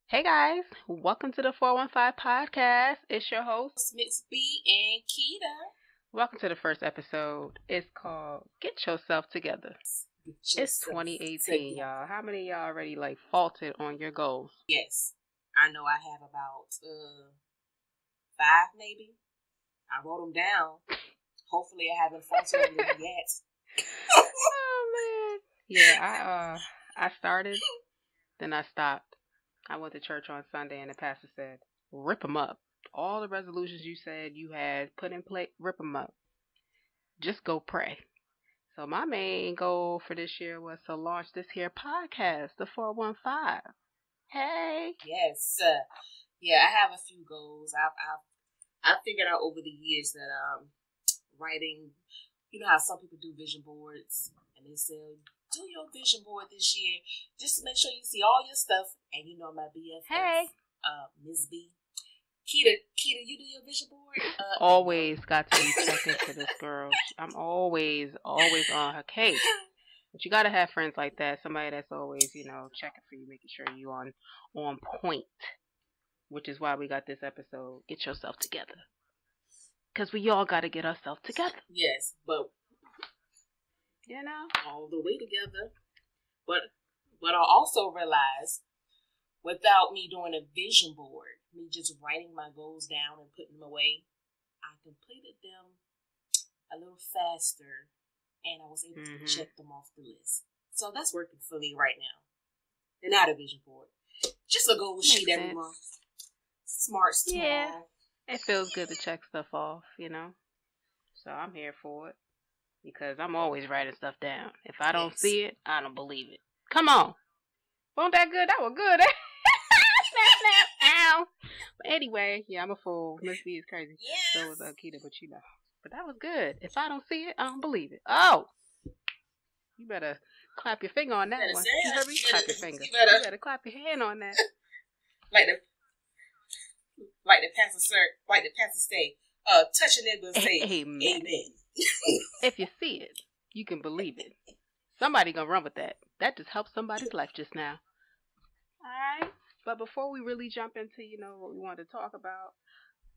Hey guys, welcome to the 415 podcast. It's your host. Miss B and Keita. Welcome to the first episode. It's called Get Yourself Together. It's 2018, y'all. How many of y'all already halted on your goals? Yes. I know I have about 5 maybe. I wrote them down. Hopefully I haven't faltered on them yet. Oh man. Yeah, I started, then I stopped. I went to church on Sunday and the pastor said, rip them up. All the resolutions you said you had put in place, rip them up. Just go pray. So my main goal for this year was to launch this here podcast, the 415. Hey. Yes. Yeah, I have a few goals. I've figured out over the years that writing, you know how some people do vision boards and they say, do your vision board this year just to make sure you see all your stuff. And you know my BFF, hey, Ms. B. Keita, you do your vision board? Always got to be second to this girl. I'm always on her case. But you gotta have friends like that. Somebody that's always, checking for you, making sure you on point. Which is why we got this episode. Get yourself together. Because we all gotta get ourselves together. Yes, but all the way together. But I also realized, without me doing a vision board, me just writing my goals down and putting them away, I completed them a little faster, and I was able to check them off the list. So that's working for me right now. And not a vision board, just a goal sheet every month. Smart. Yeah, it feels good to check stuff off, So I'm here for it. Because I'm always writing stuff down. If I don't see it, I don't believe it. Come on. Wasn't that good? That was good. Snap, ow. But anyway, yeah, I'm a fool. Miss B is crazy. Yes. So was Keita, but But that was good. If I don't see it, I don't believe it. Oh. You better clap your finger on that one. You heard me? Clap your finger. You better clap your hand on that. Like the pastor say, touch a neighbor and say, Amen. If you see it, you can believe it. Somebody gonna run with that. That just helped somebody's life just now. Alright? But before we really jump into, what we wanted to talk about,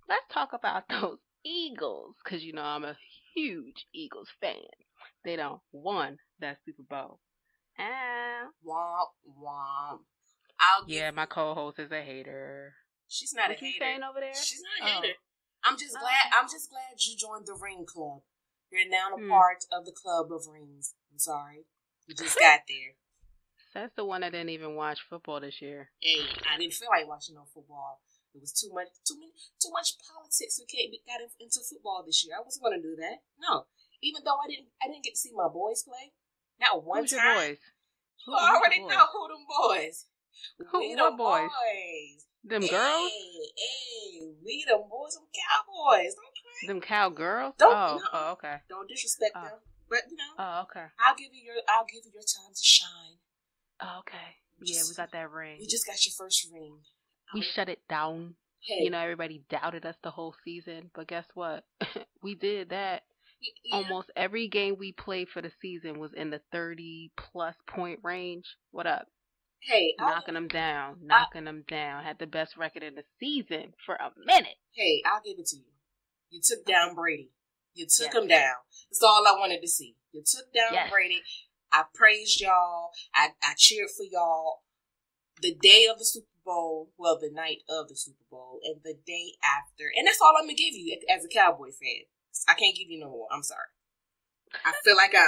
let's talk about those Eagles. Because, I'm a huge Eagles fan. They done won that Super Bowl. Womp, womp. My co-host is a hater. She's not what a hater. What you saying over there? She's not a hater. I'm just glad you joined the Ring Club. You're now a part of the Club of Rings. I'm sorry. You just got there. That's the one that didn't even watch football this year. Hey, I didn't feel like watching no football. It was too much politics. We got into football this year. I wasn't going to do that. No, even though I didn't get to see my boys play. Not one Who's time. Your boys? You already know who them boys. What boys? Them girls? Hey, we them boys, them cowboys. Don't play. Them cowgirls? Oh, okay. Don't disrespect them. But Oh, okay. I'll give you your time to shine. Oh, okay. Yeah, we got that ring. You just got your first ring. We shut it down. Hey. Everybody doubted us the whole season, but guess what? We did that. Yeah. Almost every game we played for the season was in the 30-plus point range. What up? Hey, knocking them down. Had the best record in the season for a minute. Hey, I'll give it to you. You took down Brady. You took him down. That's all I wanted to see. You took down Brady. I praised y'all. I cheered for y'all. The day of the Super Bowl, well, the night of the Super Bowl, and the day after. And that's all I'm going to give you as a Cowboy fan. I can't give you no more. I'm sorry. I feel like I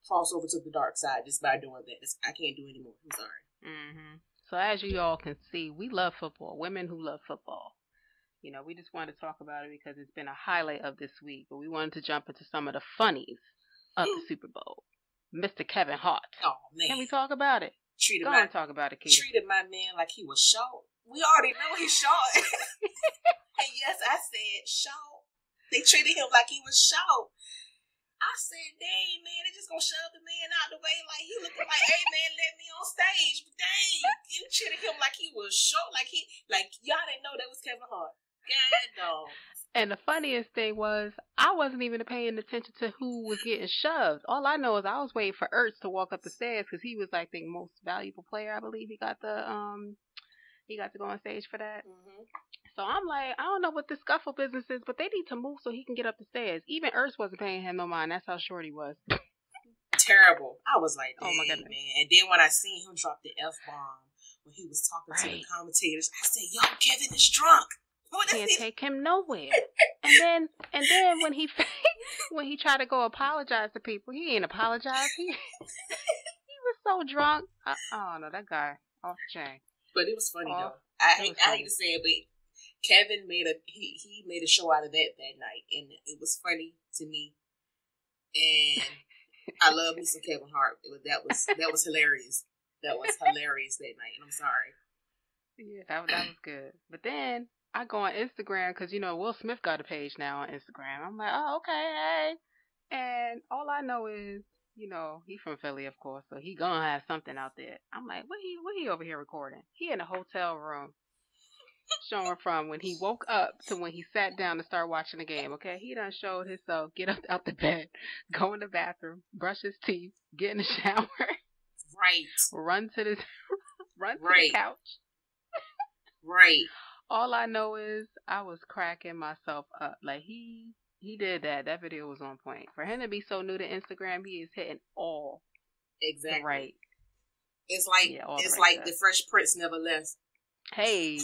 cross over to the dark side just by doing that. I can't do anymore. I'm sorry. Mm-hmm. So as you all can see, we love football. Women who love football. We just wanted to talk about it because it's been a highlight of this week. But we wanted to jump into some of the funnies of the Super Bowl. Mr. Kevin Hart. Oh, man. Can we talk about it? Talk about it, Keita. Treated my man like he was short. We already know he's short. And yes, I said short. They treated him like he was short. I said, dang, man, they just gonna shove the man out the way like he looking like, hey, man, let me on stage. But dang, you treated him like he was short, like y'all didn't know that was Kevin Hart. God, dog. And the funniest thing was, I wasn't even paying attention to who was getting shoved. All I know is I was waiting for Ertz to walk up the stairs because he was, I think, most valuable player. I believe he got to go on stage for that. Mm-hmm. So I'm like, I don't know what the scuffle business is, but they need to move so he can get up the stairs. Even Ertz wasn't paying him no mind. That's how short he was. Terrible. I was like, oh my goodness, man. And then when I seen him drop the F-bomb when he was talking to the commentators, I said, yo, Kevin is drunk. Can't take him nowhere. And then when he tried to go apologize to people, he ain't apologized. He was so drunk. I don't know, that guy off the chain. But it was funny though. I hate to say it, but Kevin made a show out of that night, and it was funny to me. And I love me some Kevin Hart. That was hilarious. That was hilarious that night, and I'm sorry. Yeah, that was good. But then I go on Instagram because, Will Smith got a page now on Instagram. I'm like, oh, okay, hey. And all I know is, he from Philly, of course, so he gonna have something out there. I'm like, what he over here recording? He in a hotel room showing from when he woke up to when he sat down to start watching the game, okay? He done showed himself get up out the bed, go in the bathroom, brush his teeth, get in the shower. Right. Run to the couch. Right. All I know is I was cracking myself up. Like, he did that. That video was on point. For him to be so new to Instagram, he is hitting all exactly right. It's like the Fresh Prince never left. Hey.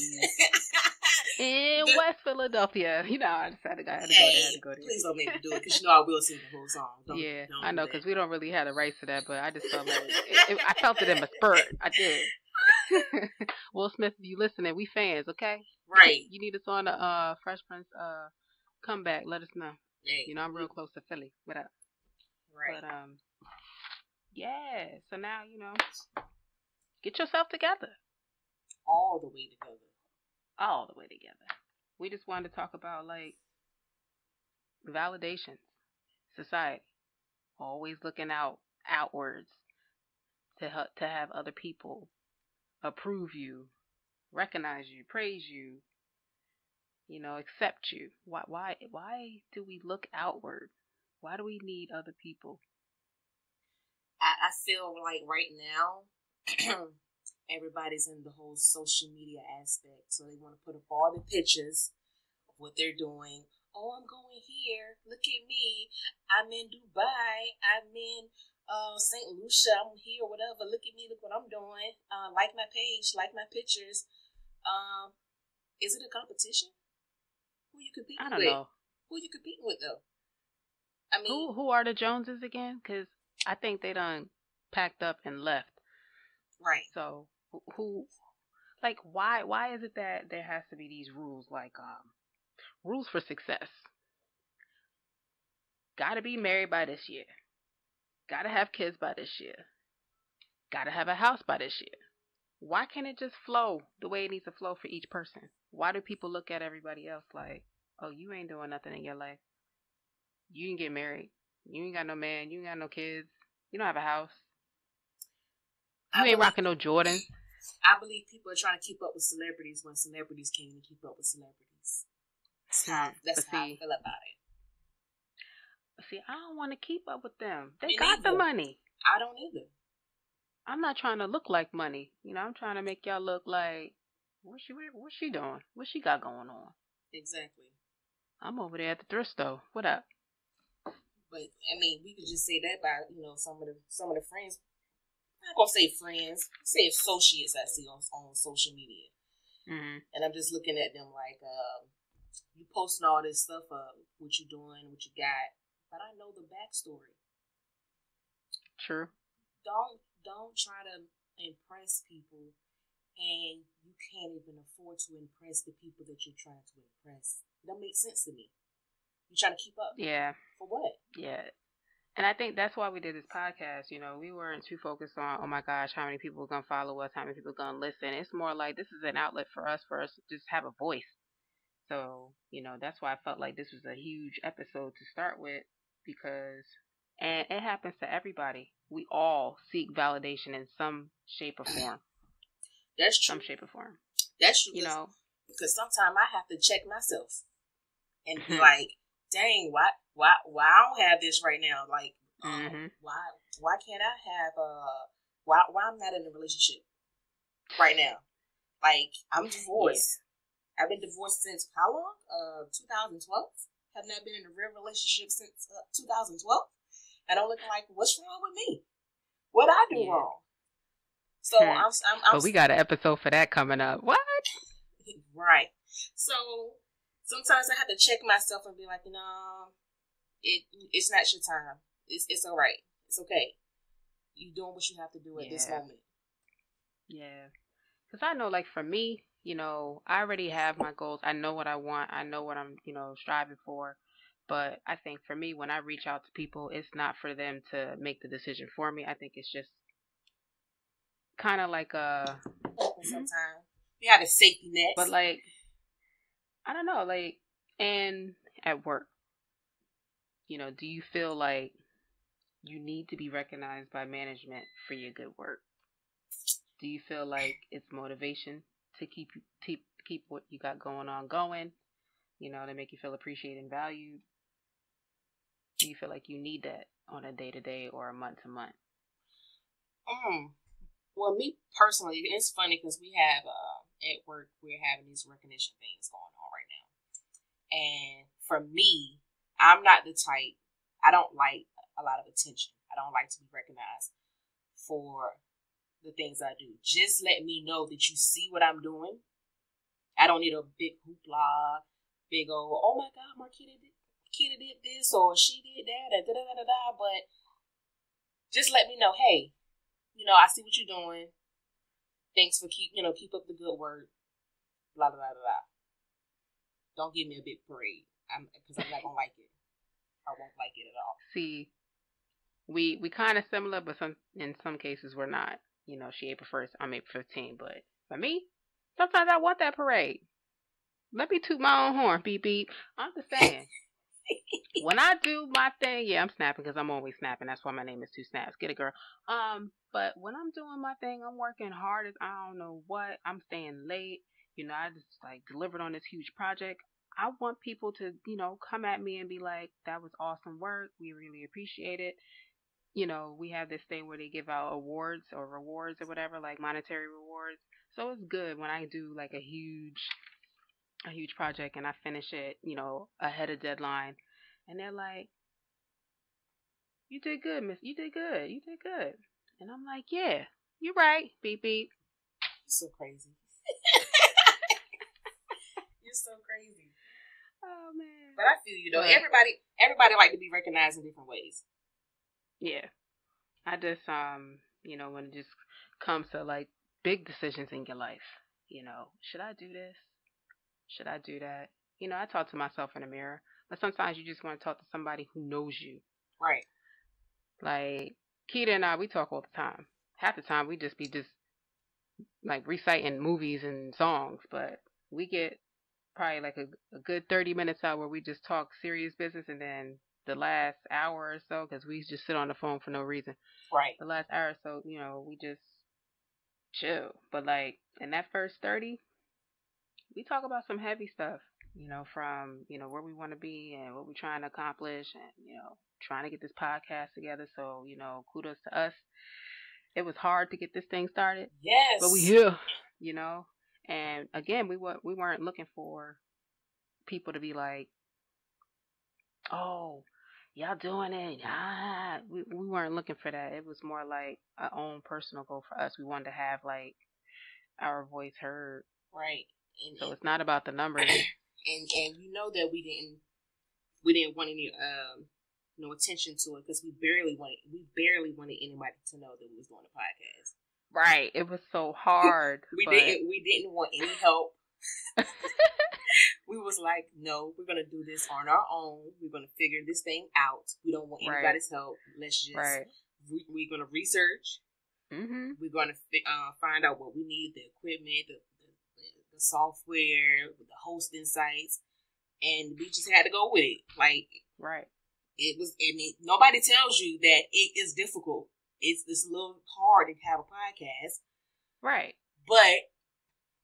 In West Philadelphia. I decided I had to go there. Please don't make me do it, because I will sing the whole song. Don't I know, because we don't really have the rights to that, but I just felt like I felt it in my spirit. I did. Will Smith, if you listening, we fans, okay? Right. You need us on the Fresh Prince comeback. Let us know. Hey. I'm real close to Philly. What up? Right. But yeah. So now get yourself together. All the way together. All the way together. We just wanted to talk about validations, society, always looking outwards to have other people approve you, recognize you, praise you, accept you. Why do we look outward? Why do we need other people? I feel like right now everybody's in the whole social media aspect, so they want to put up all the pictures of what they're doing. Oh, I'm going here. Look at me. I'm in Dubai. I'm in St. Lucia. I'm here, whatever. Look at me. Look what I'm doing. Like my page. Like my pictures. Is it a competition? Who you competing with? I don't know. Who you competing with, though? I mean, who are the Joneses again? Because I think they done packed up and left. Right. So who? Like, why is it that there has to be these rules? Like, rules for success. Gotta be married by this year. Gotta have kids by this year. Gotta have a house by this year. Why can't it just flow the way it needs to flow for each person? Why do people look at everybody else like, oh, you ain't doing nothing in your life. You didn't get married. You ain't got no man. You ain't got no kids. You don't have a house. You ain't rocking no Jordans. I believe people are trying to keep up with celebrities when celebrities can't even keep up with celebrities. That's how I feel about it. See, I don't want to keep up with them. They got the money. I don't either. I'm not trying to look like money. I'm trying to make y'all look like, what's she doing? What she got going on? Exactly. I'm over there at the thrift store. What up? But I mean, we could just say that by some of the friends. I'm not gonna say friends. Say associates I see on social media. Mm-hmm. And I'm just looking at them like, you posting all this stuff up, what you doing, what you got, but I know the backstory. True. Don't try to impress people, and you can't even afford to impress the people that you're trying to impress. That makes sense to me. You're trying to keep up. Yeah. For what? Yeah. And I think that's why we did this podcast. We weren't too focused on, oh my gosh, how many people are going to follow us, how many people are going to listen. It's more like this is an outlet for us to just have a voice. So, that's why I felt like this was a huge episode to start with, because, and it happens to everybody. We all seek validation in some shape or form. That's true. Some shape or form. That's true. Because sometimes I have to check myself. and be like, dang, why I don't have this right now? Like, why can't I have why I'm not in a relationship right now? Like, I'm divorced. Yeah. I've been divorced since how long? 2012. Have not been in a real relationship since 2012. And I'm looking like, what's wrong with me? What I do wrong? So I'm. But we got an episode for that coming up. What? Right. So sometimes I have to check myself and be like, it's not your time. It's all right. It's okay. You're doing what you have to do at this moment. Yeah. Because I know, like, for me, I already have my goals. I know what I want. I know what I'm, striving for. But I think for me, when I reach out to people, it's not for them to make the decision for me. I think it's just kind of like sometimes you have a safety net. But, like, I don't know, like, and at work, do you feel like you need to be recognized by management for your good work? Do you feel like it's motivation to keep what you got going on going? To make you feel appreciated and valued? Do you feel like you need that on a day-to-day or a month-to-month? Well, me personally, it's funny because we have at work we're having these recognition things going on right now, and for me, I'm not the type. I don't like a lot of attention. I don't like to be recognized for the things I do. Just let me know that you see what I'm doing. I don't need a big hoopla, big old, oh my God, Marquita did this or she did that, but just let me know, hey, I see what you're doing. Thanks for keep up the good work. Blah, blah, blah, blah. Don't give me a big parade. Because I'm not going to like it. I won't like it at all. See, we kind of similar, but in some cases we're not. She April 1st, I'm April 15th. But for me, sometimes I want that parade. Let me toot my own horn, beep, beep. I'm just saying. When I do my thing, yeah, I'm snapping because I'm always snapping. That's why my name is Two Snaps. Get it, girl. But when I'm doing my thing, I'm working hard as I don't know what. I'm staying late. I just delivered on this huge project. I want people to, come at me and be like, that was awesome work. We really appreciate it. We have this thing where they give out awards or rewards or whatever, like monetary rewards. So it's good when I do like a huge project and I finish it, ahead of deadline. And they're like, you did good, miss. You did good. You did good. And I'm like, yeah, you're right. Beep, beep. You're so crazy. You're so crazy. Oh, man. But I feel you, though. Everybody like to be recognized in different ways. Yeah. I just, when it just comes to, like, big decisions in your life, should I do this? Should I do that? I talk to myself in the mirror. But sometimes you just want to talk to somebody who knows you. Right. Like, Keita and I, we talk all the time. Half the time, we just be like, reciting movies and songs. But we get probably, like, a good 30 minutes out where we just talk serious business. And then the last hour or so, because we just sit on the phone for no reason. Right. The last hour or so, we just chill. But, like, in that first 30, we talk about some heavy stuff. From, where we want to be and what we're trying to accomplish and, trying to get this podcast together. So, kudos to us. It was hard to get this thing started. Yes. But we here, and again, we weren't looking for people to be like, oh, y'all doing it. Ah. We weren't looking for that. It was more like our own personal goal for us. We wanted to have like our voice heard. Right. So it's not about the numbers. And that we didn't want any no attention to it because we barely wanted anybody to know that we was doing a podcast. Right. It was so hard. We didn't want any help. We was like, no, we're gonna do this on our own. We're gonna figure this thing out. We don't want anybody's help. Let's just we're gonna research. Mm-hmm. We're gonna find out what we need, the equipment, the software, the hosting sites, and we just had to go with it. Like, right. It was, nobody tells you that it is difficult. It's a little hard to have a podcast. Right. But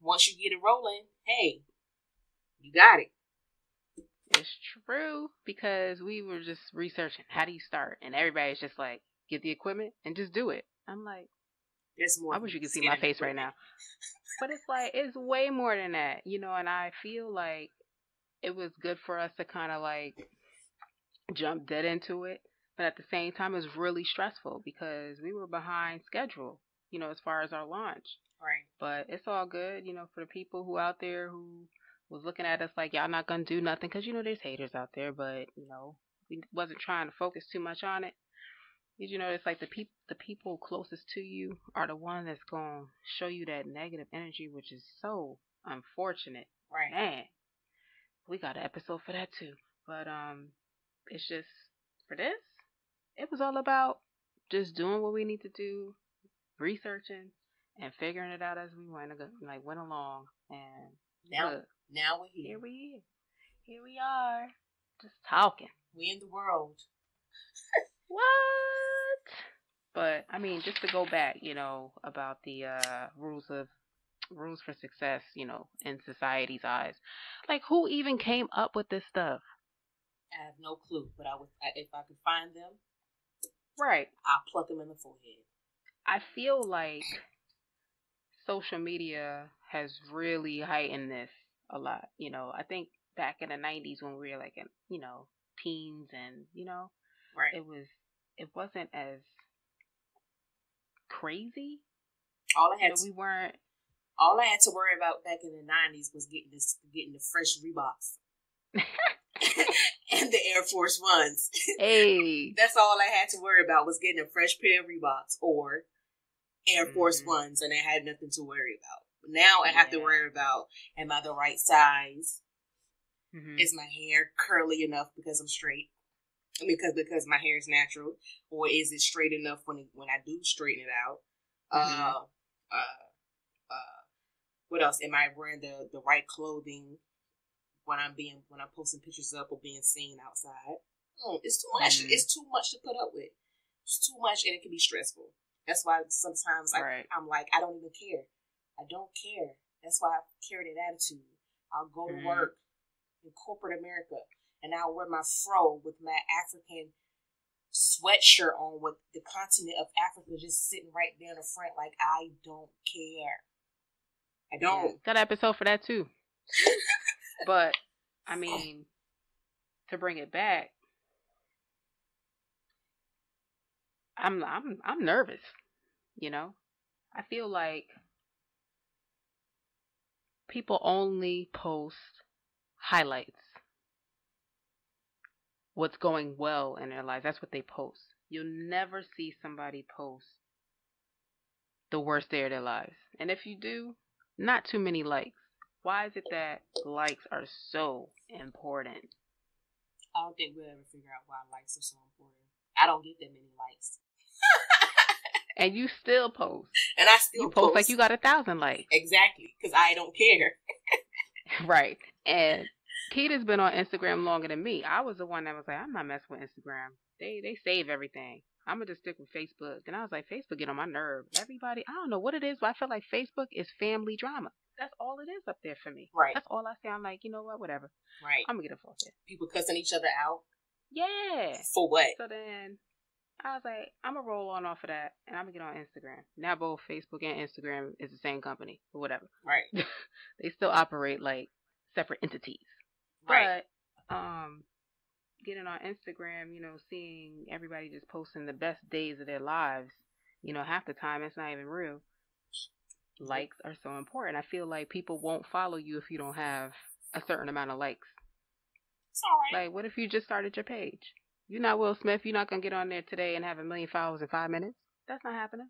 once you get it rolling, hey, you got it. It's true, because we were just researching how do you start, and everybody's just like, get the equipment and just do it. I'm like, there's more. I wish you could see my face right now, but it's like it's way more than that, And I feel like it was good for us to kind of like jump dead into it, but at the same time, it was really stressful because we were behind schedule, as far as our launch. Right. But it's all good, for the people who out there who was looking at us like y'all not gonna do nothing, because there's haters out there, but we wasn't trying to focus too much on it. It's like the people closest to you are the one that's gonna show you that negative energy, which is so unfortunate. Right. Man, we got an episode for that too. But it's just for this, it was all about just doing what we need to do, researching and figuring it out as we went along. And now we're here. Here we are, just talking. We in the world. What? But I mean, just to go back, about the rules for success, in society's eyes. Like, who even came up with this stuff? I have no clue, but if I could find them, right, I'll pluck them in the forehead. I feel like social media has really heightened this a lot. I think back in the 90s when we were like in, teens and, right. It wasn't as crazy. All I had to worry about back in the 90s was getting the fresh Reeboks. And the Air Force Ones. Hey. That's all I had to worry about, was getting a fresh pair of Reeboks or Air Force Ones, and I had nothing to worry about. Now I have to worry about, am I the right size? Mm-hmm. Is my hair curly enough because I'm straight? I mean, because my hair is natural, or is it straight enough when I do straighten it out? Mm-hmm. What else? Am I wearing the right clothing when I'm posting pictures up or being seen outside? It's too much. Mm-hmm. It's too much to put up with. It's too much, and it can be stressful. That's why sometimes I'm like, I don't even care. I don't care. That's why I carry that attitude. I'll go to work in corporate America, and I'll wear my fro with my African sweatshirt on with the continent of Africa just sitting right there in the front. Like, I don't care. I don't. Yeah, got an episode for that too. But I mean, to bring it back, I'm nervous. I feel like people only post highlights. What's going well in their lives. That's what they post. You'll never see somebody post the worst day of their lives. And if you do, not too many likes. Why is it that likes are so important? I don't think we'll ever figure out why likes are so important. I don't get that many likes. And you still post. And I still post like you got 1,000 likes. Exactly, because I don't care. Right. And Keita's been on Instagram longer than me. I was the one that was like, I'm not messing with Instagram. They save everything. I'm going to just stick with Facebook. And I was like, Facebook get on my nerves. Everybody, I don't know what it is, but I feel like Facebook is family drama. That's all it is up there for me. Right. That's all I say. I'm like, you know what? Whatever. Right. I'm going to get a there. People cussing each other out? Yeah. For what? So then I was like, I'm going to roll on off of that, and I'm going to get on Instagram. Now both Facebook and Instagram is the same company, or whatever. Right. They still operate like separate entities. Right. But getting on Instagram, seeing everybody just posting the best days of their lives, half the time it's not even real. Likes are so important. I feel like people won't follow you if you don't have a certain amount of likes. It's all right. Like, what if you just started your page? You're not Will Smith. You're not going to get on there today and have 1 million followers in 5 minutes. That's not happening.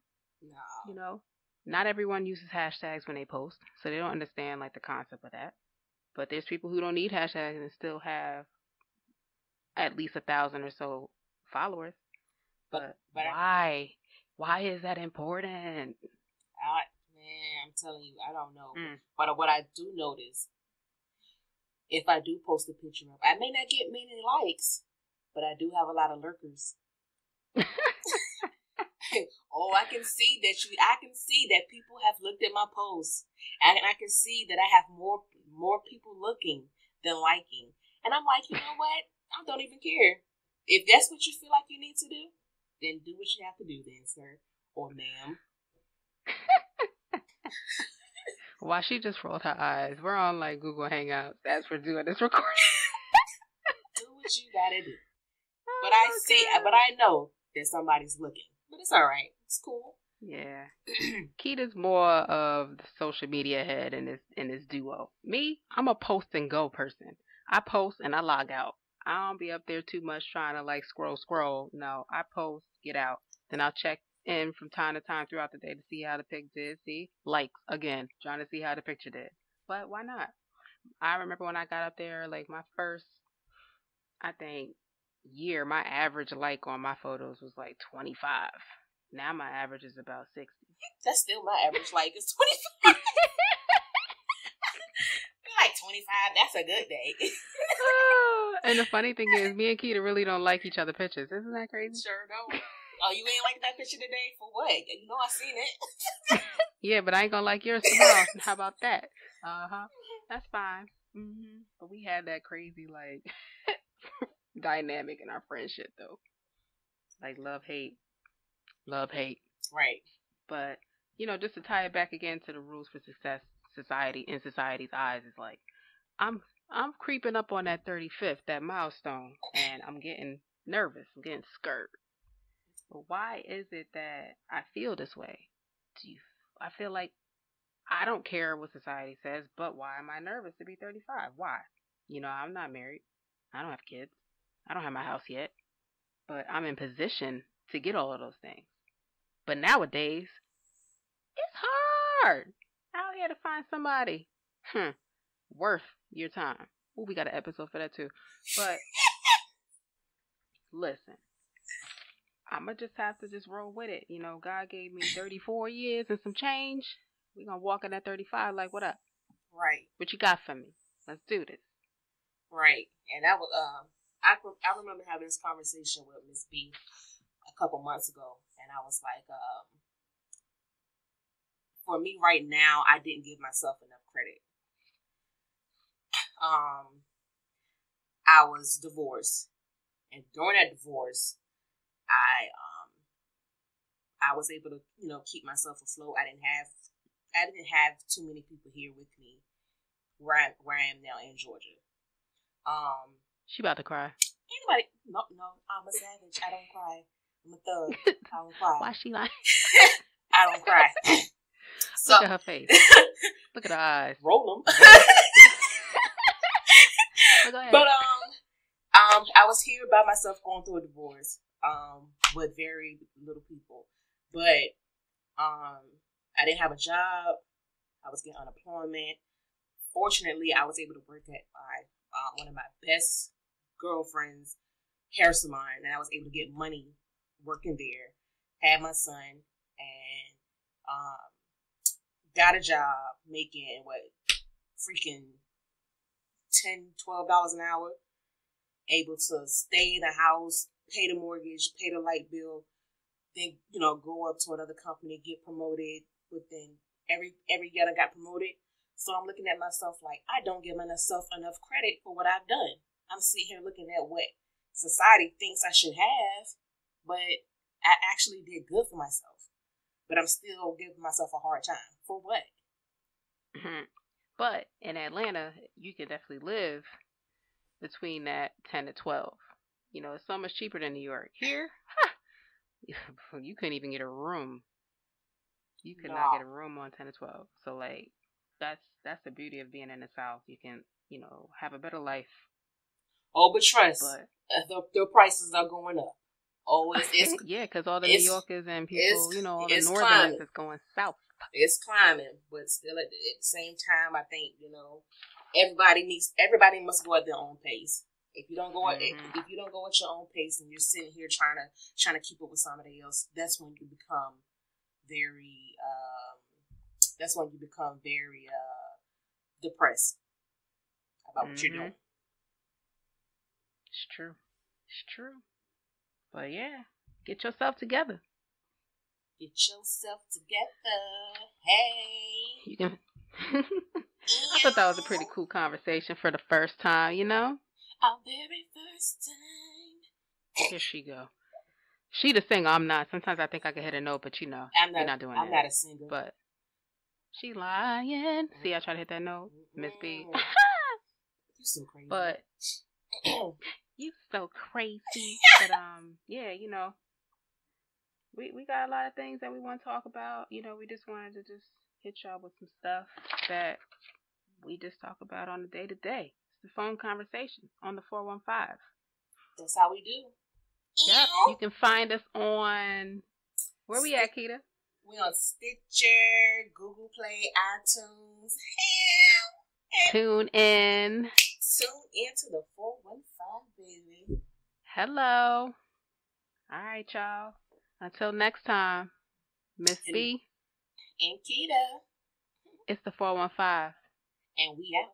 No. Not everyone uses hashtags when they post, so they don't understand, like, the concept of that. But there's people who don't need hashtags and still have at least 1,000 or so followers. But why? Why is that important? I'm telling you, I don't know. But what I do notice, if I do post a picture of, I may not get many likes, but I do have a lot of lurkers. I can see that people have looked at my posts, and I can see that I have more people looking than liking. And I'm like, you know what? I don't even care. If that's what you feel like you need to do, then do what you have to do then, sir. Or ma'am. Why she just rolled her eyes. We're on like Google Hangouts as we're doing this recording. Do what you gotta do. But I know that somebody's looking. But it's alright. It's cool. Yeah. Keita's more of the social media head in this duo. Me, I'm a post and go person. I post and I log out. I don't be up there too much trying to like scroll. No, I post, get out. Then I'll check in from time to time throughout the day to see how the pic did. See? Likes again, trying to see how the picture did. But why not? I remember when I got up there, like my first, I think, year, my average like on my photos was like 25. Now my average is about 60. That's still my average like. It's 25. Like 25, that's a good day. And the funny thing is, me and Keita really don't like each other pictures. Isn't that crazy? Sure don't. Oh, you ain't like that picture today? For what? You know I seen it. Yeah, but I ain't gonna like yours tomorrow. How about that? That's fine. But we had that crazy like dynamic in our friendship though. Like love hate. Right. But just to tie it back again to the rules for success, in society's eyes is like I'm creeping up on that 35th, that milestone, and I'm getting nervous. I'm getting scared. But why is it that I feel this way? I feel like I don't care what society says, but why am I nervous to be 35? Why? I'm not married. I don't have kids. I don't have my house yet. But I'm in position to get all of those things. But nowadays, it's hard out here to find somebody worth your time. Oh, we got an episode for that too. But listen, I'ma just have to roll with it. God gave me 34 years and some change. We're gonna walk in at 35 like, what up? Right. What you got for me? Let's do this. Right. And that was I remember having this conversation with Miss B a couple months ago, and I was like, for me right now, I didn't give myself enough credit. I was divorced, and during that divorce, I was able to keep myself afloat. I didn't have too many people here with me where I am now in Georgia. She about to cry. Anybody? No, I'm a savage. I don't cry. I'm a thug. I don't cry. Why she like? I don't cry. So, look at her face. Look at her eyes. Roll them. Go ahead. But I was here by myself going through a divorce. With very little people, but I didn't have a job. I was getting unemployment. Fortunately, I was able to work at one of my best girlfriend's hair salon, and I was able to get money working there. Had my son, and got a job making freaking $10-12 an hour. Able to stay in the house, pay the mortgage, pay the light bill, then go up to another company, get promoted. Within every year I got promoted. So I'm looking at myself like I don't give myself enough credit for what I've done. I'm sitting here looking at what society thinks I should have, but I actually did good for myself. But I'm still giving myself a hard time. For what? But in Atlanta, you can definitely live between that 10 to 12. It's so much cheaper than New York. Here, you couldn't even get a room. You could not get a room on 10 to 12. So, like, that's the beauty of being in the South. You can, have a better life. Oh, but trust, the prices are going up. Oh, it's yeah, because all the New Yorkers and people, all the Northerners is going south. It's climbing, but still at the same time, I think everybody must go at their own pace. If you don't go at your own pace and you're sitting here trying to keep up with somebody else, that's when you become very depressed about what you're doing. It's true. But yeah, get yourself together. Get yourself together. Hey. You can. I thought that was a pretty cool conversation for the first time, Our very first time. Here she go. She the singer, I'm not. Sometimes I think I can hit a note, but you know, we're not doing that. I'm not a singer. But she lying. See, I try to hit that note. Miss B. You so crazy. But you so crazy. But yeah, you know, we got a lot of things that we want to talk about. You know, we just wanted to just hit y'all with some stuff that we just talk about on the day to day. It's the phone conversation on the 415. That's how we do. Yep. You can find us on, where we at, Keita? We on Stitcher, Google Play, iTunes. Tune in. Tune into the 415, baby. Hello. All right, y'all. Until next time, Miss B. And Keita. It's the 415. And we out.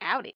Out it.